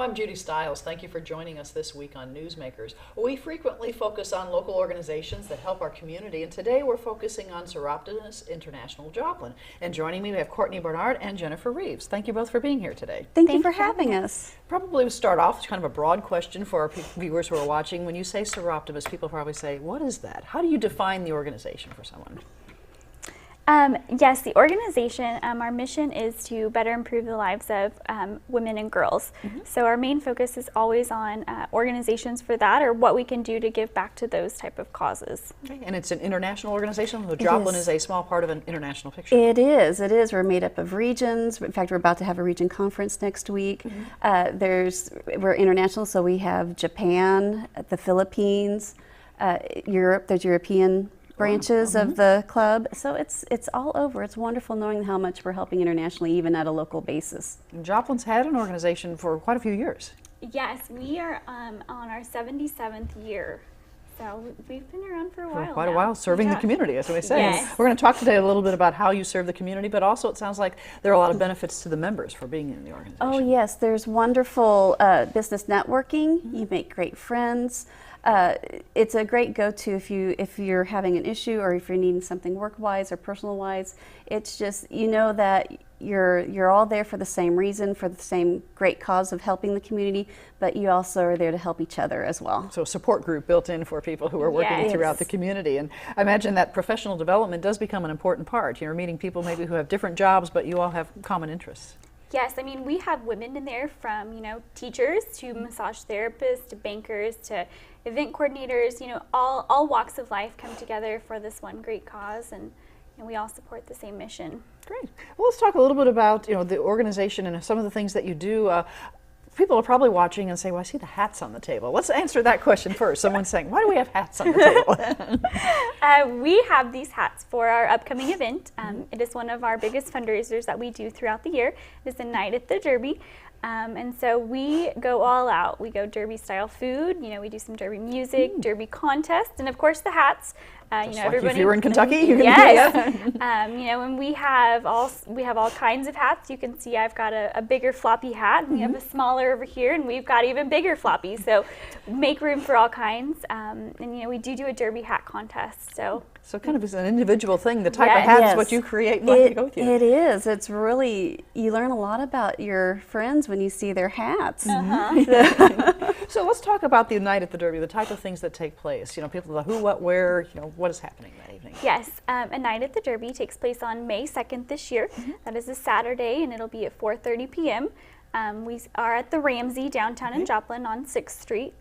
I'm Judy Stiles. Thank you for joining us this week on Newsmakers. We frequently focus on local organizations that help our community, and today we're focusing on Soroptimists International Joplin. And joining me, we have Courtney Barnard and Jennifer Reeves. Thank you both for being here today. Thank you for having us. Probably we'll start off with kind of a broad question for our viewers who are watching. When you say Soroptimists, people probably say, what is that? How do you define the organization for someone? Yes, the organization, our mission is to better improve the lives of women and girls. So our main focus is always on organizations for that, or what we can do to give back to those type of causes. Okay. And it's an international organization? So Joplin is a small part of an international picture. It is. We're made up of regions. In fact, we're about to have a region conference next week. We're international, so we have Japan, the Philippines, Europe. There's European branches of the club, so it's all over. It's wonderful knowing how much we're helping internationally, even at a local basis. And Joplin's had an organization for quite a few years. Yes, we are on our 77th year, so we've been around for a while. For quite a while, serving the community, as we say. Yes. We're going to talk today a little bit about how you serve the community, but also it sounds like there are a lot of benefits to the members for being in the organization. Oh yes, there's wonderful business networking. You make great friends. It's a great go-to if you're having an issue or if you're needing something work-wise or personal-wise. It's just, you know that you're all there for the same reason, for the same great cause of helping the community, but you also are there to help each other as well. So a support group built in for people who are working throughout the community. And I imagine that professional development does become an important part. You're meeting people maybe who have different jobs, but you all have common interests. Yes, I mean, we have women in there from, teachers to massage therapists to bankers to event coordinators. All walks of life come together for this one great cause, and we all support the same mission. Great. Well, let's talk a little bit about, the organization and some of the things that you do. People are probably watching and say, well, I see the hats on the table. Let's answer that question first. Someone's saying, why do we have hats on the table? We have these hats for our upcoming event. It is one of our biggest fundraisers that we do throughout the year. It is the Night at the Derby. And so we go all out. We go Derby style food, we do some Derby music, Derby contest, and of course the hats. Everybody. Like if you were in Kentucky, you can yes. And we have all kinds of hats. You can see I've got a bigger floppy hat, and we have a smaller over here, and we've got even bigger floppy. So make room for all kinds. And we do a Derby hat contest. So kind of is an individual thing. The type of hat is what you create and let it go with you. It is. It's really, you learn a lot about your friends when you see their hats. So let's talk about the Night at the Derby, the type of things that take place. People, the who, what, where, what is happening that evening? Yes, a Night at the Derby takes place on May 2nd this year. That is a Saturday, and it'll be at 4:30 p.m. We are at the Ramsey downtown in Joplin on 6th Street.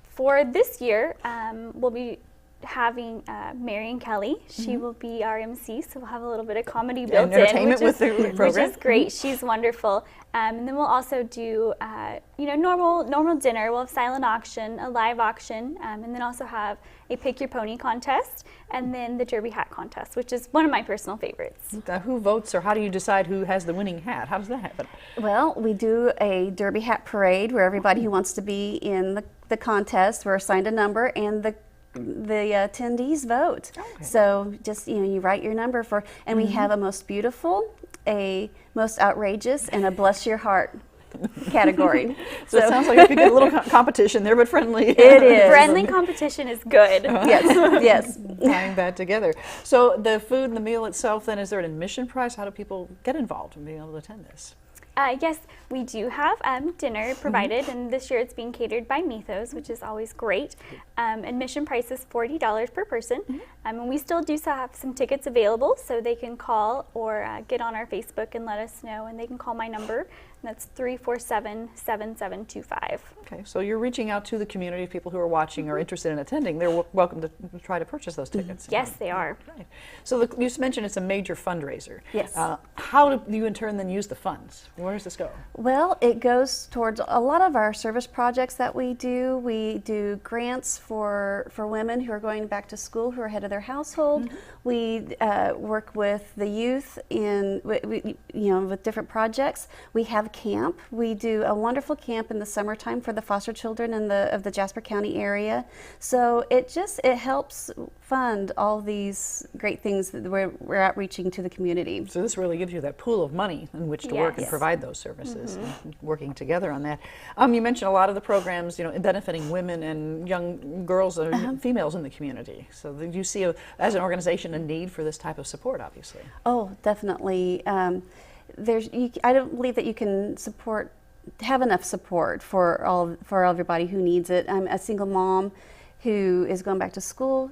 For this year, we'll be having Marion Kelly. She will be our MC, so we'll have a little bit of comedy built in, which is great. She's wonderful. And then we'll also do normal dinner. We'll have silent auction, a live auction, and then also have a pick your pony contest, and then the Derby hat contest, which is one of my personal favorites. Who votes, or how do you decide who has the winning hat? How does that happen? Well, we do a Derby hat parade where everybody who wants to be in the contest, we're assigned a number, and the attendees vote. Okay. So just, you write your number and we have a most beautiful, a most outrageous, and a bless your heart category. So it sounds like it could be a little competition there, but friendly. It is. Friendly competition is good. Yes. Tying that together. So the food and the meal itself, then, is there an admission price? How do people get involved in being able to attend this? Yes, we do have dinner provided, and this year it's being catered by Mythos, which is always great. Admission price is $40 per person, and we still do have some tickets available, so they can call or get on our Facebook and let us know, and they can call my number, and that's 347-7725. Okay, so you're reaching out to the community of people who are watching or interested in attending. They're welcome to try to purchase those tickets. Yes, they are. Right. So you mentioned it's a major fundraiser. Yes. How do you in turn then use the funds? Where does this go? Well, it goes towards a lot of our service projects that we do. We do grants for women who are going back to school, who are head of their household. We work with the youth with different projects. We have have camp. We do a wonderful camp in the summertime for the foster children of the Jasper County area. So it helps fund all these great things that we're outreaching to the community. So this really gives you that pool of money in which to work and provide those services, and working together on that. You mentioned a lot of the programs, benefiting women and young girls and females in the community. So do you see, as an organization, a need for this type of support, obviously? Oh, definitely. I don't believe that you can have enough support for everybody who needs it. I'm a single mom who is going back to school.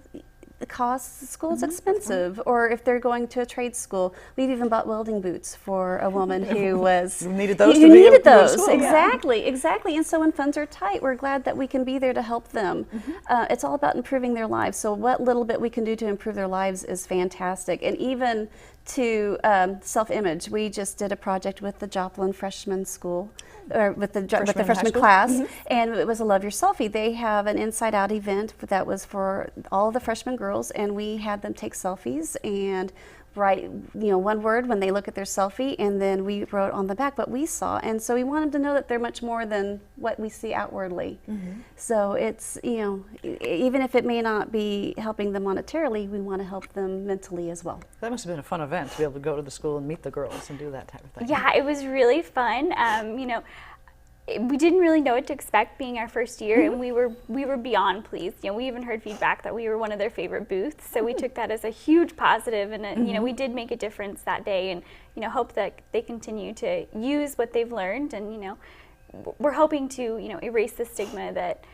The cost, school is expensive, or if they're going to a trade school, we've even bought welding boots for a woman who needed those. Exactly. And so when funds are tight, we're glad that we can be there to help them. It's all about improving their lives. So what little bit we can do to improve their lives is fantastic. And even to self-image, we just did a project with the Joplin freshman school, or with the freshman class, and it was a Love Your Selfie. They have an Inside Out event that was for all the freshman girls, and we had them take selfies and write one word when they look at their selfie, and then we wrote on the back what we saw. And so we want them to know that they're much more than what we see outwardly. So it's, even if it may not be helping them monetarily, we want to help them mentally as well. That must have been a fun event, to be able to go to the school and meet the girls and do that type of thing. Yeah, it was really fun. We didn't really know what to expect being our first year, and we were beyond pleased. We even heard feedback that we were one of their favorite booths, so we took that as a huge positive, and we did make a difference that day, and hope that they continue to use what they've learned, and we're hoping to erase the stigma that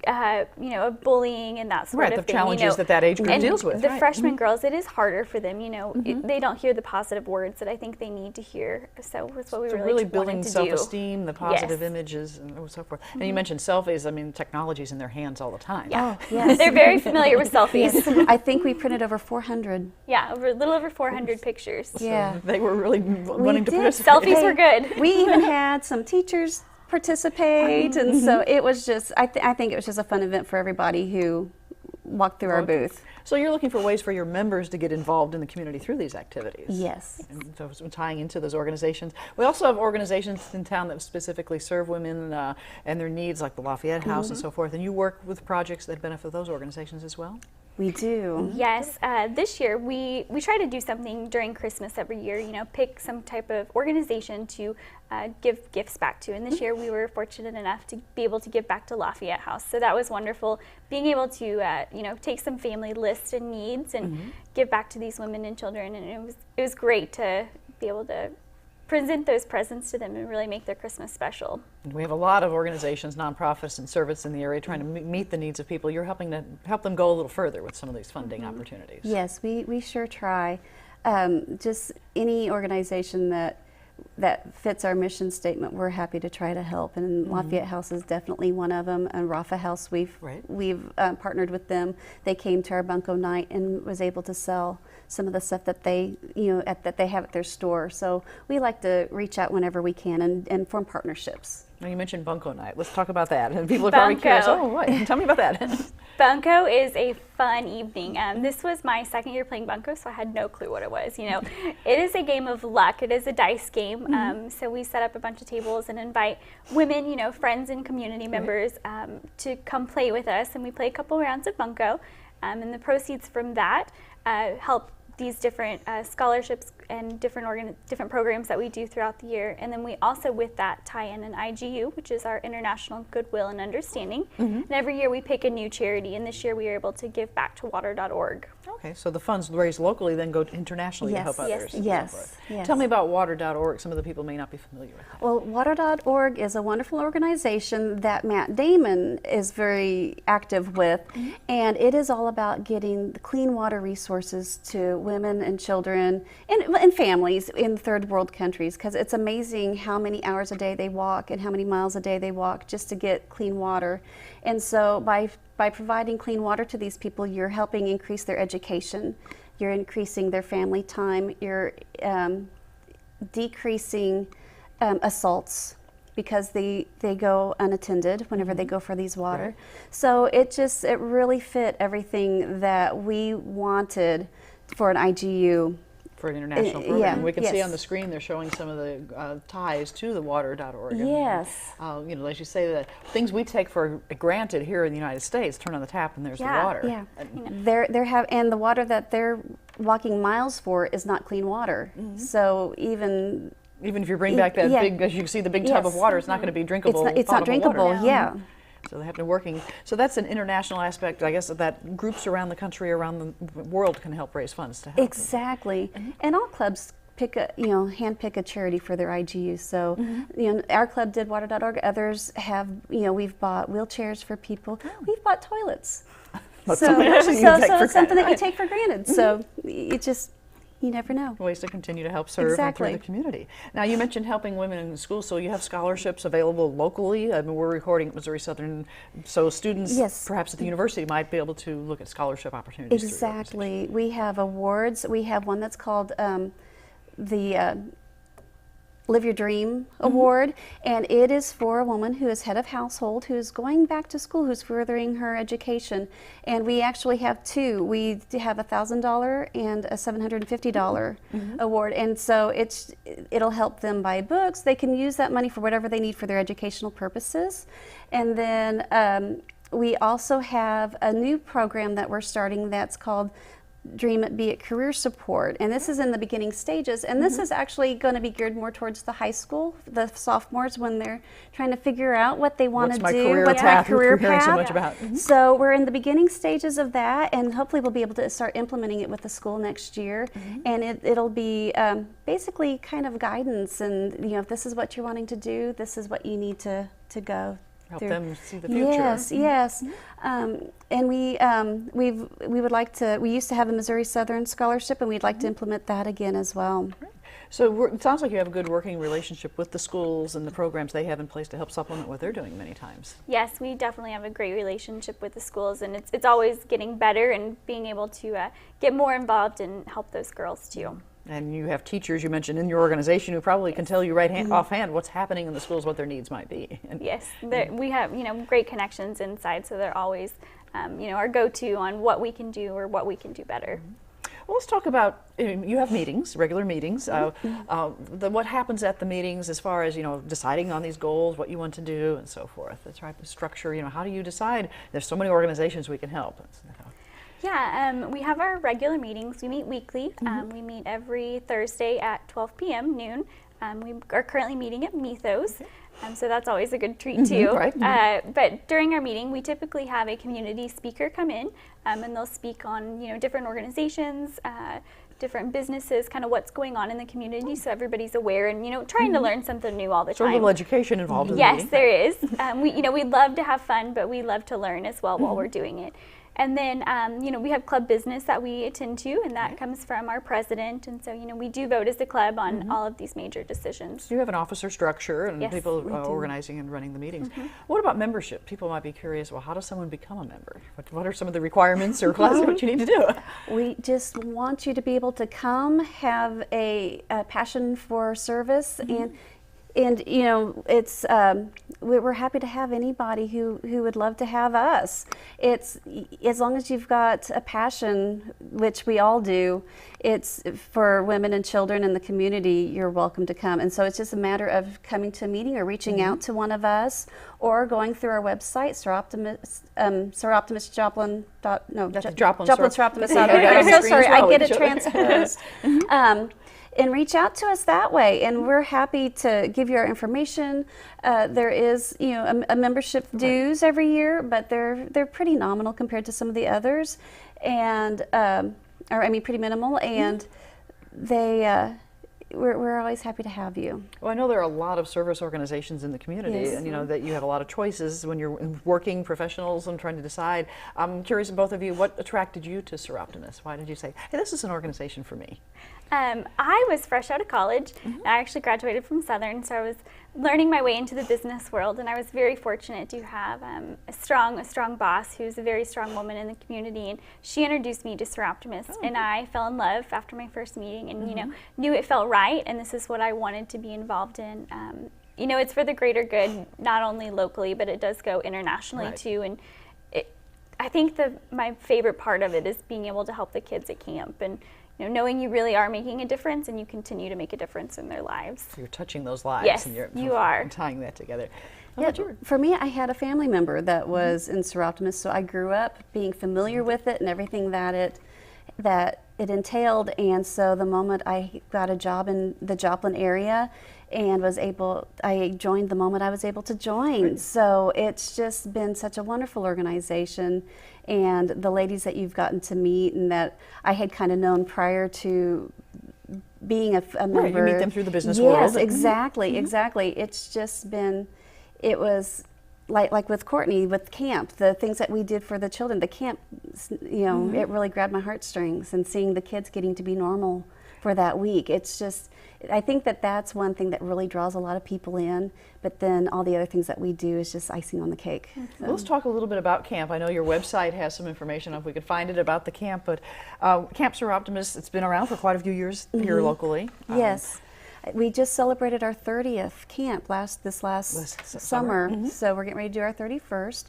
of bullying and that sort of thing. The challenges that age group deals with. The freshman girls, it is harder for them. They don't hear the positive words that I think they need to hear. So that's what we really wanted building to self-esteem, the positive images, and so forth. And you mentioned selfies. I mean, technology's in their hands all the time. Yeah, oh, yes. They're very familiar with selfies. I think we printed over 400. Yeah, a little over 400 pictures. Yeah, they were really wanting to participate. Selfies were good. We even had some teachers participate, and so it was just, I think it was just a fun event for everybody who walked through our booth. So you're looking for ways for your members to get involved in the community through these activities? Yes. And so tying into those organizations. We also have organizations in town that specifically serve women and their needs, like the Lafayette House and so forth, and you work with projects that benefit those organizations as well? We do. Yes, this year we try to do something during Christmas every year, pick some type of organization to give gifts back to. And this year we were fortunate enough to be able to give back to Lafayette House. So that was wonderful, being able to take some family lists and needs and give back to these women and children. And it was great to be able to present those presents to them and really make their Christmas special. We have a lot of organizations, nonprofits, and service in the area trying to meet the needs of people. You're helping to help them go a little further with some of these funding opportunities. Yes, we sure try. Just any organization that fits our mission statement, we're happy to try to help. And Lafayette House is definitely one of them. And Rafa House, we've partnered with them. They came to our Bunko night and was able to sell some of the stuff that they that they have at their store. So we like to reach out whenever we can and form partnerships. Now you mentioned Bunko night. Let's talk about that. And people are probably curious. Oh, what? Tell me about that. Bunko is a fun evening. This was my second year playing Bunko, so I had no clue what it was. It is a game of luck. It is a dice game. So we set up a bunch of tables and invite women, friends and community members to come play with us. And we play a couple rounds of Bunko. And the proceeds from that help these different scholarships and different programs that we do throughout the year. And then we also, with that, tie in an IGU, which is our International Goodwill and Understanding. And every year we pick a new charity, and this year we were able to give back to water.org. Okay, so the funds raised locally then go internationally to help others. Yes. Tell me about water.org. Some of the people may not be familiar with that. Well, water.org is a wonderful organization that Matt Damon is very active with, and it is all about getting the clean water resources to women and children and families in third world countries, because it's amazing how many hours a day they walk and how many miles a day they walk just to get clean water. And so by providing clean water to these people, you're helping increase their education, you're increasing their family time, you're decreasing assaults because they go unattended whenever they go for these water. Right. So it really fit everything that we wanted for an IGU For an international program. yeah, We can see yes. on the screen they're showing some of the ties to the water.org. Yes. You know, as you say, the things we take for granted here in the United States, turn on the tap and there's the water. Yeah, and the water that they're walking miles for is not clean water. So even if you bring back that big, as you can see, the big tub of water, it's not going to be drinkable. It's not drinkable. Water. Yeah. So they have to be working. So that's an international aspect, I guess, that groups around the country, around the world can help raise funds to help. Exactly. And all clubs handpick a charity for their IGU. So, our club did water.org. Others have, we've bought wheelchairs for people. We've bought toilets. That's So it's something that you take for granted. So it just, you never know. Ways to continue to help serve and through the community. Now, you mentioned helping women in schools, so you have scholarships available locally. I mean, we're recording at Missouri Southern, so students perhaps at the university might be able to look at scholarship opportunities. Exactly. We have awards. We have one that's called the Live Your Dream Award, and it is for a woman who is head of household, who is going back to school, who's furthering her education. And we actually have two. We have a $1,000 and a $750 award, and so it'll help them buy books. They can use that money for whatever they need for their educational purposes. And then we also have a new program that we're starting that's called Dream It, Be It Career Support, and this is in the beginning stages, and this is actually going to be geared more towards the high school, the sophomores, when they're trying to figure out what they want to do, what's my career path. So much about. So we're in the beginning stages of that, and hopefully we'll be able to start implementing it with the school next year, and it'll be basically kind of guidance, and if this is what you're wanting to do, this is what you need to go. Help them see the future. Yes, yes. And we would like to, we used to have a Missouri Southern Scholarship, and we'd like to implement that again as well. So it sounds like you have a good working relationship with the schools and the programs they have in place to help supplement what they're doing many times. Yes, we definitely have a great relationship with the schools, and it's always getting better and being able to get more involved and help those girls too. And you have teachers, you mentioned, in your organization who probably can tell you offhand what's happening in the schools, what their needs might be. Yes, we have great connections inside, so they're always our go-to on what we can do or what we can do better. Well, let's talk about, you have meetings, regular meetings. What happens at the meetings as far as, deciding on these goals, what you want to do, and so forth. That's right, the structure, how do you decide? There's so many organizations we can help. Yeah, we have our regular meetings. We meet weekly. We meet every Thursday at 12 p.m. noon. We are currently meeting at Mythos, so that's always a good treat too. Right. But during our meeting, we typically have a community speaker come in, and they'll speak on different organizations, different businesses, kind of what's going on in the community, so everybody's aware and trying to learn something new all the time. So a little education involved in the meeting. Yes, there is. We love to have fun, but we love to learn as well while we're doing it. And then, we have club business that we attend to, and that comes from our president. And so, we do vote as a club on all of these major decisions. So you have an officer structure and Yes, people organizing and running the meetings. What about membership? People might be curious, well, how does someone become a member? What are some of the requirements or classes what you need to do? We just want you to be able to come, have a passion for service, and it's we're happy to have anybody who would love to have us. It's as long as you've got a passion, which we all do. It's for women and children in the community. You're welcome to come, and so it's just a matter of coming to a meeting or reaching out to one of us, or going through our website, Soroptimist Joplin. Joplin Soroptimists. I'm so sorry, I get it transposed. And reach out to us that way, and we're happy to give you our information. There is, a membership dues every year, but they're pretty nominal compared to some of the others, and pretty minimal. And we're always happy to have you. Well, I know there are a lot of service organizations in the community, and that you have a lot of choices when you're working professionals and trying to decide. I'm curious, both of you, what attracted you to Soroptimists? Why did you say, hey, this is an organization for me? I was fresh out of college. I actually graduated from Southern, so I was learning my way into the business world, and I was very fortunate to have a strong boss who's a very strong woman in the community, and she introduced me to Soroptimists, and I fell in love after my first meeting, and knew it felt right, and this is what I wanted to be involved in. It's for the greater good, not only locally, but it does go internationally too, and I think my favorite part of it is being able to help the kids at camp, and knowing you really are making a difference and you continue to make a difference in their lives. You're touching those lives. Yes, and you're you are. tying that together. Yeah, for me, I had a family member that was in Soroptimists, so I grew up being familiar with it and everything that it entailed. And so the moment I got a job in the Joplin area and I joined the moment I was able to join. Right. So it's just been such a wonderful organization, and the ladies that you've gotten to meet and that I had kind of known prior to being a member. Right, you meet them through the business yes, world. Yes, exactly, exactly. It's just been, it was like with Courtney, with camp, the things that we did for the children, the camp, it really grabbed my heartstrings, and seeing the kids getting to be normal for that week. It's just, I think that's one thing that really draws a lot of people in, but then all the other things that we do is just icing on the cake. So. Well, let's talk a little bit about camp. I know your website has some information if we could find it about the camp, but Camp Soroptimists, it's been around for quite a few years here locally. Yes. We just celebrated our 30th camp this last summer, so we're getting ready to do our 31st.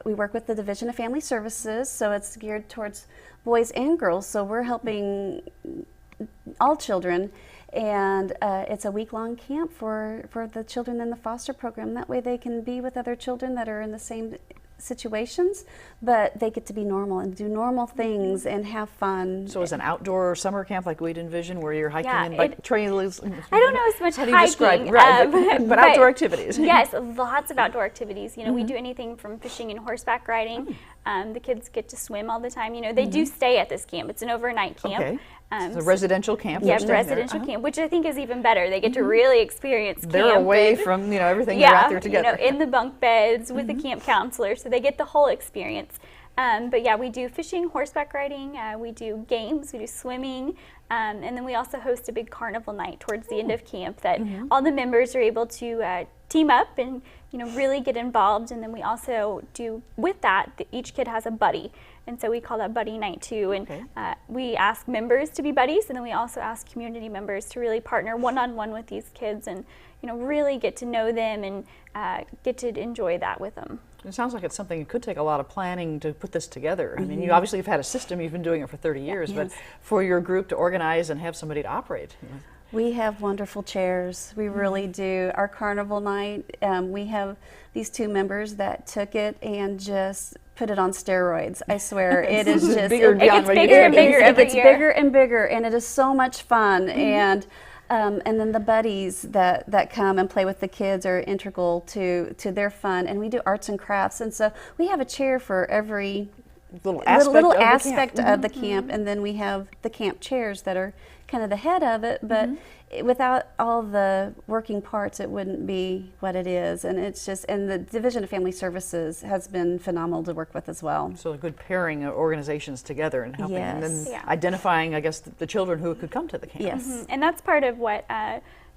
We work with the Division of Family Services, so it's geared towards boys and girls, so we're helping all children, and it's a week-long camp for the children in the foster program. That way they can be with other children that are in the same situations, but they get to be normal and do normal things and have fun. So it's an outdoor summer camp like we'd envision, where you're hiking and bike trails? I don't know as much How do hiking. you describe right, but outdoor activities. Yes, lots of outdoor activities. We do anything from fishing and horseback riding. The kids get to swim all the time. They do stay at this camp. It's an overnight camp. Okay. It's a residential camp. Yeah, residential camp, which I think is even better. They get to really experience camp. They're away from everything. They're out there together. In the bunk beds with the camp counselor, so they get the whole experience. But yeah, we do fishing, horseback riding, we do games, we do swimming, and then we also host a big carnival night towards the end of camp that all the members are able to team up and really get involved. And then we also do, with that, each kid has a buddy. And so we call that buddy night too. And we ask members to be buddies, and then we also ask community members to really partner one-on-one with these kids and really get to know them and get to enjoy that with them. It sounds like it's something it could take a lot of planning to put this together. I mean, you obviously have had a system, you've been doing it for 30 years, but for your group to organize and have somebody to operate. We have wonderful chairs. We really do. Our carnival night, we have these two members that took it and just put it on steroids. I swear, it is just it gets bigger and bigger every year. It gets bigger and bigger, and it is so much fun. And then the buddies that come and play with the kids are integral to their fun. And we do arts and crafts, and so we have a chair for every little aspect of the camp. And then we have the camp chairs that are kind of the head of it, but without all the working parts, it wouldn't be what it is. And it's just, and the Division of Family Services has been phenomenal to work with as well. So a good pairing of organizations together and helping, and then identifying, I guess, the children who could come to the camp. Yes. And that's part of what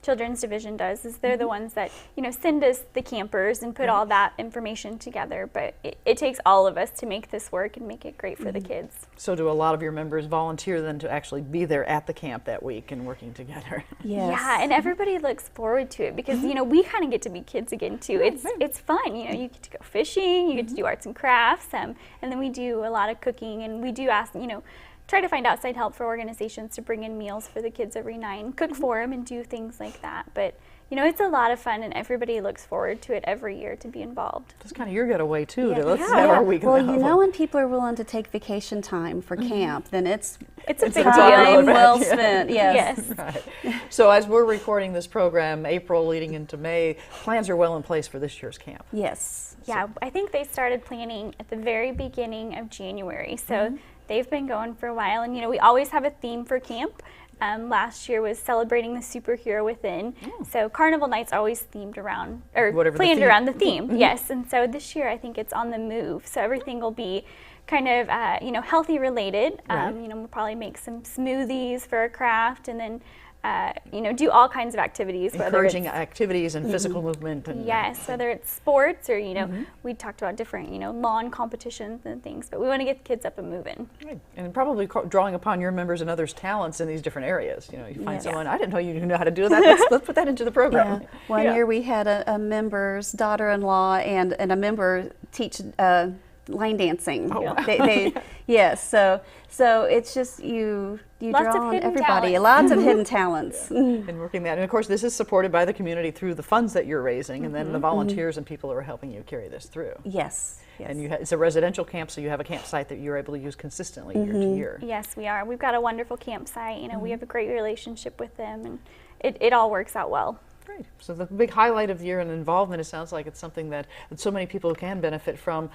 Children's Division does, is they're the ones that send us the campers and put all that information together, but it takes all of us to make this work and make it great for the kids. So do a lot of your members volunteer then to actually be there at the camp that week and working together? Yes. Yeah, and everybody looks forward to it because we kind of get to be kids again too. It's fun, you get to go fishing, you get to do arts and crafts, and then we do a lot of cooking, and we do ask try to find outside help for organizations to bring in meals for the kids every night and cook for them and do things like that. But it's a lot of fun, and everybody looks forward to it every year to be involved. That's kind of your getaway too. Let's have our week. Well, when people are willing to take vacation time for camp, then it's a big deal. Time well spent. Yes. Right. So as we're recording this program, April leading into May, plans are well in place for this year's camp. Yes. Yeah, I think they started planning at the very beginning of January. So they've been going for a while, and we always have a theme for camp. Last year was celebrating the superhero within. So Carnival Night's always themed around, or planned around the theme. Yes, and so this year I think it's on the move. So everything will be kind of healthy related. We'll probably make some smoothies for a craft, and then do all kinds of activities. Encouraging activities and physical movement. And, yes, whether it's sports or, we talked about different, lawn competitions and things, but we want to get the kids up and moving. Right. And probably drawing upon your members and others' talents in these different areas. You find someone, I didn't know you knew how to do that, let's put that into the program. Yeah. One year we had a member's daughter-in-law and a member teach the line dancing. Oh, wow. Yes, so it's just you Lots of draw on hidden everybody, talents. lots of hidden talents. And working that, and of course, this is supported by the community through the funds that you're raising, and then the volunteers and people who are helping you carry this through. Yes. And it's a residential camp, so you have a campsite that you're able to use consistently year to year. Yes, we are. We've got a wonderful campsite. You know, we have a great relationship with them, and it all works out well. Great. So the big highlight of the year and involvement, it sounds like it's something that so many people can benefit from.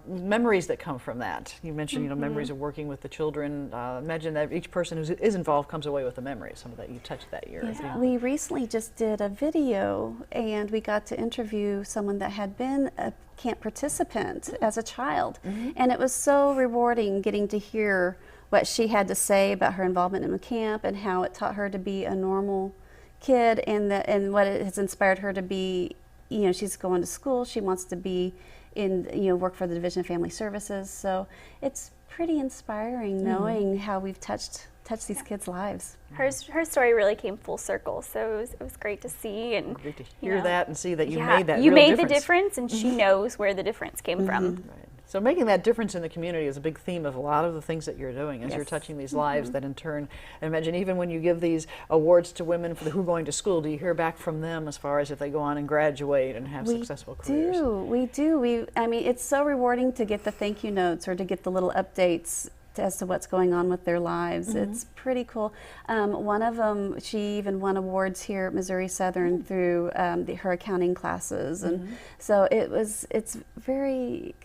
Memories that come from that. You mentioned, you know, memories of working with the children. Imagine that each person who is involved comes away with a memory. Some of that you touched that year. Yeah. We recently just did a video, and we got to interview someone that had been a camp participant as a child, and it was so rewarding getting to hear what she had to say about her involvement in the camp and how it taught her to be a normal kid, and what it has inspired her to be. You know, she's going to school, she wants to be in, you know, work for the Division of Family Services, so it's pretty inspiring knowing how we've touched these kids' lives. Her story really came full circle, so it was great to see and Great to hear that and see that you yeah, made that you real made difference. the difference, and she knows where the difference came from. Right. So making that difference in the community is a big theme of a lot of the things that you're doing as you're Yes. touching these lives that in turn, I imagine even when you give these awards to women for who are going to school, do you hear back from them as far as if they go on and graduate and have successful careers? We do. I mean, it's so rewarding to get the thank you notes or to get the little updates as to what's going on with their lives. It's pretty cool. One of them, she even won awards here at Missouri Southern through her accounting classes, and so it's very,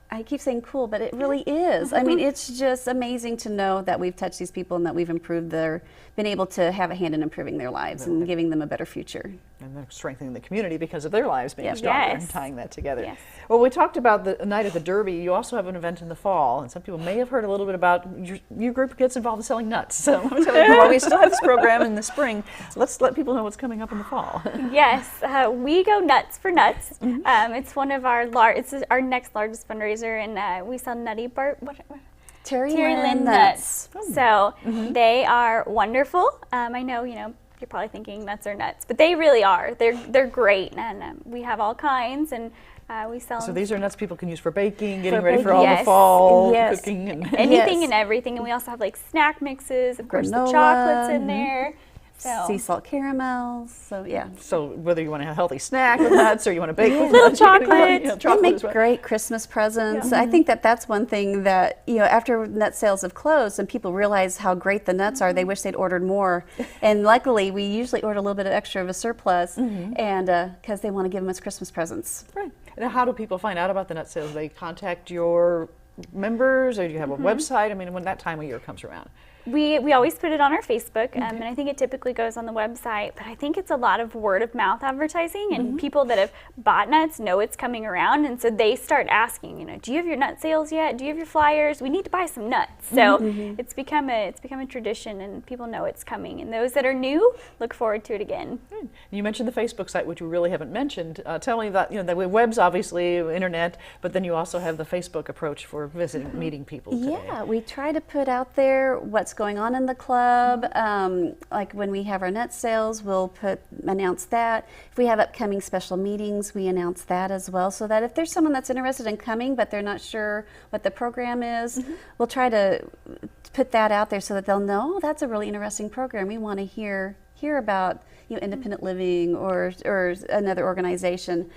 I keep saying cool, but it really is. I mean, it's just amazing to know that we've touched these people and that we've been able to have a hand in improving their lives and giving them a better future. And they're strengthening the community because of their lives being stronger and Yes. tying that together. Yes. Well, we talked about the night at the Derby. You also have an event in the fall, and some people may have heard a little bit about your group gets involved in selling nuts. So while we still have this program in the spring, let's let people know what's coming up in the fall. Yes, we go nuts for nuts. It's one of our it's our next largest fundraiser, and we sell Nutty Bar. Terry Lynn Lynn nuts. So they are wonderful. I know, you know, you're probably thinking nuts are nuts, but they really are. They're great, and we have all kinds, and we sell So them. these are nuts people can use for baking, getting For ready for baking, all the yes. fall Yes. cooking. And anything Yes. and everything, and we also have like snack mixes, of course, the Granola, chocolates in there. So sea salt caramels. So yeah. So whether you want to have a healthy snack with nuts or you want to bake with Little nuts, you can- chocolate. you know, They chocolate make as well. great Christmas presents. I think that's one thing that, you know, after nut sales have closed and people realize how great the nuts are, they wish they'd ordered more. And luckily, we usually order a little bit of extra of a surplus, and because they want to give them as Christmas presents. Right. And how do people find out about the nut sales? They contact your members, or do you have a website? I mean, when that time of year comes around. we always put it on our Facebook, and I think it typically goes on the website, but I think it's a lot of word of mouth advertising, and people that have bought nuts know it's coming around, and so they start asking, you know, do you have your nut sales yet? Do you have your flyers? We need to buy some nuts. So it's become a tradition, and people know it's coming, and those that are new look forward to it again. You mentioned the Facebook site, which we really haven't mentioned. Tell me that, you know, the web's obviously internet, but then you also have the Facebook approach for visiting, meeting people today. Yeah, we try to put out there what's going on in the club. Like when we have our nut sales, we'll announce that. If we have upcoming special meetings, we announce that as well, so that if there's someone that's interested in coming but they're not sure what the program is, we'll try to put that out there so that they'll know, oh, that's a really interesting program. We want to hear about, you know, independent living or another organization.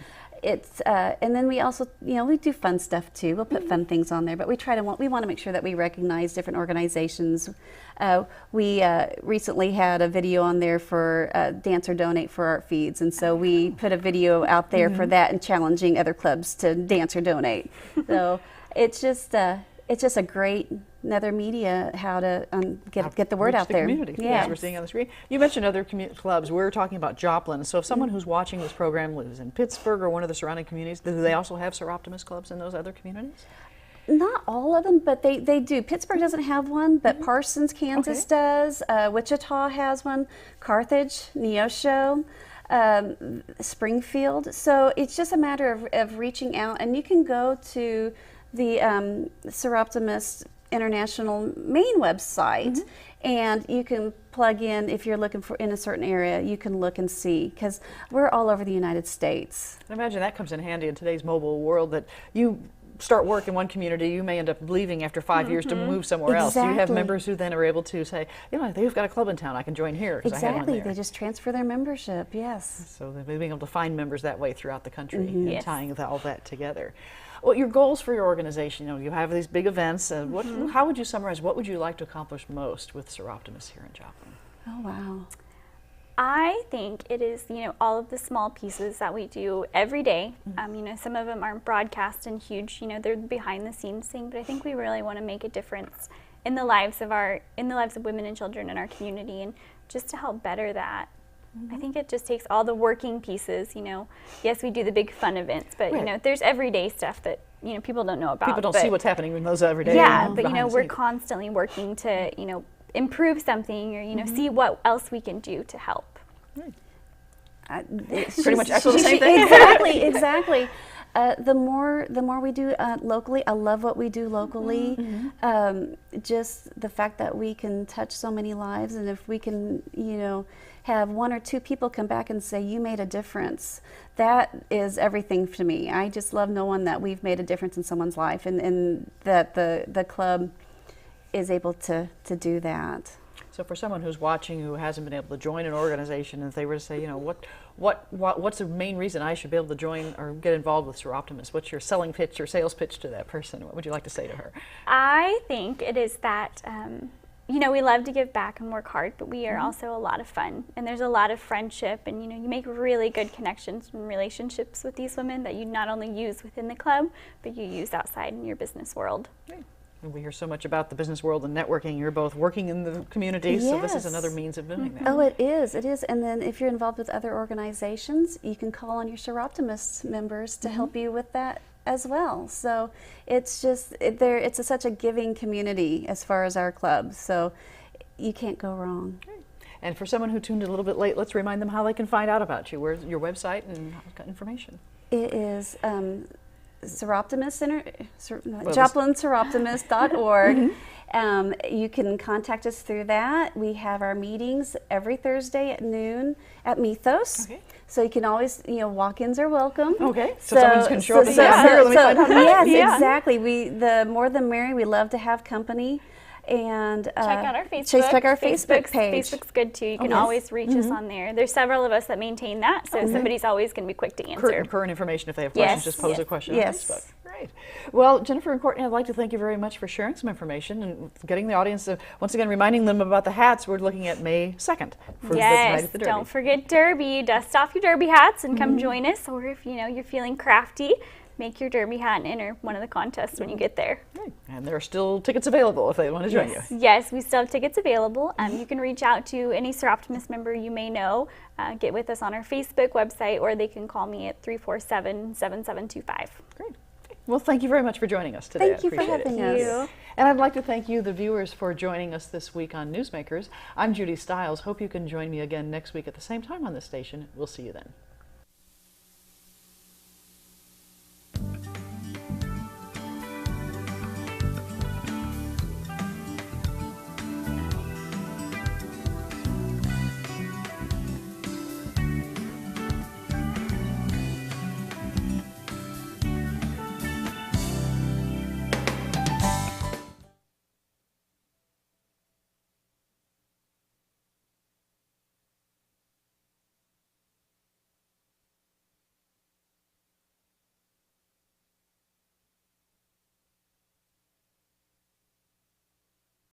It's and then we also, you know, we do fun stuff too. We'll put fun things on there, but we want to make sure that we recognize different organizations. We recently had a video on there for Dance or Donate for Art Feeds, and so we put a video out there for that and challenging other clubs to dance or donate. So it's just a great another media how to get the word Reach out the there. Community, Yeah. as we're seeing on the screen. You mentioned other clubs. We're talking about Joplin. So if someone who's watching this program lives in Pittsburgh or one of the surrounding communities, do they also have Soroptimist clubs in those other communities? Not all of them, but they do. Pittsburgh doesn't have one, but Parsons, Kansas does. Wichita has one. Carthage, Neosho, Springfield. So it's just a matter of reaching out, and you can go to the Soroptimist International main website, and you can plug in if you're looking for in a certain area. You can look and see, because we're all over the United States. I imagine that comes in handy in today's mobile world, that you start work in one community, you may end up leaving after 5 years to move somewhere else. Do you have Exactly. members who then are able to say, you know, they've got a club in town, I can join here because I have one Exactly. there. They just transfer their membership. Yes. So they're being able to find members that way throughout the country and Yes. tying all that together. Well, your goals for your organization, you know, you have these big events. How would you summarize, what would you like to accomplish most with Soroptimists here in Joplin? Oh, wow. I think it is, you know, all of the small pieces that we do every day. You know, some of them aren't broadcast and huge, you know, they're the behind the scenes thing, but I think we really want to make a difference in the lives of women and children in our community, and just to help better that. I think it just takes all the working pieces, you know. Yes, we do the big fun events, but you know, there's everyday stuff that, you know, people don't know about. People don't see what's happening in those everyday. Yeah, but you know, behind the we're scenes. constantly working to, you know, improve something, or you know, see what else we can do to help. Pretty much echo the same thing. Exactly, exactly. The more we do locally, I love what we do locally. Just the fact that we can touch so many lives, and if we can, you know, have one or two people come back and say, you made a difference, that is everything to me. I just love knowing that we've made a difference in someone's life, and that the club is able to do that. So for someone who's watching who hasn't been able to join an organization, if they were to say, you know, what's the main reason I should be able to join or get involved with Soroptimists? What's your selling pitch, your sales pitch to that person? What would you like to say to her? I think it is that, you know, we love to give back and work hard, but we are also a lot of fun, and there's a lot of friendship, and you know, you make really good connections and relationships with these women that you not only use within the club, but you use outside in your business world. And we hear so much about the business world and networking. You're both working in the community, so this is Yes. another means of doing that. Oh, it is. It is. And then if you're involved with other organizations, you can call on your Soroptimist members to help you with that as well. So it's just, it's such a giving community as far as our club. So you can't go wrong. And for someone who tuned in a little bit late, let's remind them how they can find out about you. Where's your website and information? It is JoplinSoroptimist.org. You can contact us through that. We have our meetings every Thursday at noon at Mythos. Okay. So you can always, you know, walk-ins are welcome. Okay. So someone can show up and say, "I'm here, let me find out." Yes, Yeah. exactly. The more the merry. We love to have company. And Check out our Facebook. check our Facebook page. Facebook's good too. You can yes. always reach us on there. There's several of us that maintain that, so somebody's always going to be quick to answer. Current information. If they have questions, Yes. just pose a Yes. question Yes. on Facebook. Great. Well, Jennifer and Courtney, I'd like to thank you very much for sharing some information and getting the audience, once again, reminding them about the hats. We're looking at May 2nd for the night Yes, at the Derby. don't forget Derby. Dust off your Derby hats and come join us. Or if you know you're feeling crafty, make your Derby hat and enter one of the contests when you get there. Right. And there are still tickets available if they want to join you. Yes, we still have tickets available. You can reach out to any Soroptimist member you may know. Get with us on our Facebook website, or they can call me at 347-7725. Great. Well, thank you very much for joining us today. Thank you I for appreciate having it. us. And I'd like to thank you, the viewers, for joining us this week on Newsmakers. I'm Judy Stiles. Hope you can join me again next week at the same time on this station. We'll see you then.